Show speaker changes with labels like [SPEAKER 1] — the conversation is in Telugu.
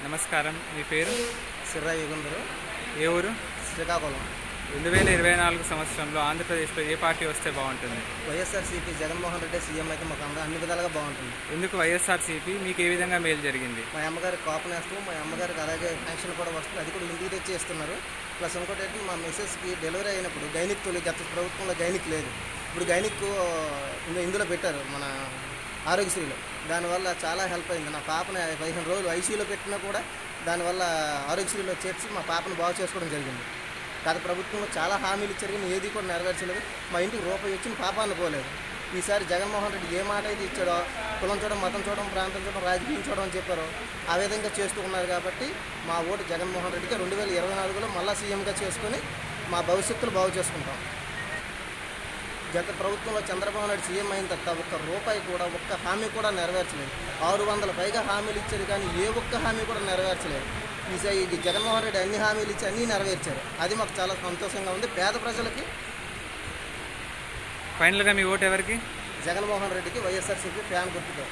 [SPEAKER 1] నమస్కారం. మీ పేరు?
[SPEAKER 2] సిర్రా యుగంధరు,
[SPEAKER 1] ఏ ఊరు?
[SPEAKER 2] శ్రీకాకుళం.
[SPEAKER 1] 2024 సంవత్సరంలో ఆంధ్రప్రదేశ్లో ఏ పార్టీ వస్తే బాగుంటుంది?
[SPEAKER 2] వైఎస్ఆర్సీపీ జగన్మోహన్ రెడ్డి సీఎం అయితే మాకు అన్ని విధాలుగా బాగుంటుంది.
[SPEAKER 1] ఎందుకు వైఎస్ఆర్సీపీ? మీకు ఏ విధంగా మేలు జరిగింది?
[SPEAKER 2] మా అమ్మగారికి కాపు నేస్తాము, మా అమ్మగారికి అలాగే పెన్షన్ కూడా వస్తుంది, అది కూడా ఇంటికి తెచ్చి ఇస్తున్నారు. ప్లస్ ఇంకోటి ఏంటంటే మా మిస్సెస్కి డెలివరీ అయినప్పుడు గైనిక్ తొలి గత ప్రభుత్వంలో గైనిక్ లేదు, ఇప్పుడు గైనిక్ ఇందులో పెట్టారు మన ఆరోగ్యశ్రీలో. దానివల్ల చాలా హెల్ప్ అయింది. నా పాపని 15 రోజులు ఐసీయూలో పెట్టినా కూడా దానివల్ల ఆరోగ్యశ్రీలో చేర్చి మా పాపను బాగు చేసుకోవడం జరిగింది. గత ప్రభుత్వంలో చాలా హామీలు ఇచ్చారు కానీ ఏది కూడా నెరవేర్చలేదు. మా ఇంటికి రూపాయి వచ్చిన పాపాన్ని పోలేదు. ఈసారి జగన్మోహన్ రెడ్డి ఏ మాట అయితే ఇచ్చాడో, కులం చూడడం, మతం చూడడం, ప్రాంతం చూడడం, రాజకీయం చూడడం అని చెప్పారో ఆ విధంగా చేస్తూ ఉన్నారు. కాబట్టి మా ఓటు జగన్మోహన్ రెడ్డికి 2024లో మళ్ళా సీఎంగా చేసుకొని మా భవిష్యత్తులో బాగు చేసుకుంటాం. గత ప్రభుత్వంలో చంద్రబాబు నాయుడు సీఎం అయిన తర్వాత ఒక్క రూపాయి కూడా, ఒక్క హామీ కూడా నెరవేర్చలేదు. 600 పైగా హామీలు ఇచ్చారు కానీ ఏ ఒక్క హామీ కూడా నెరవేర్చలేదు. ఈ జగన్మోహన్ రెడ్డి అన్ని హామీలు ఇచ్చి అన్నీ నెరవేర్చారు. అది మాకు చాలా సంతోషంగా ఉంది. పేద ప్రజలకి
[SPEAKER 1] ఫైనల్గా మీ ఓటు ఎవరికి?
[SPEAKER 2] జగన్మోహన్ రెడ్డికి, వైఎస్ఆర్సీపీ ఫ్యాన్ గుర్తుగా.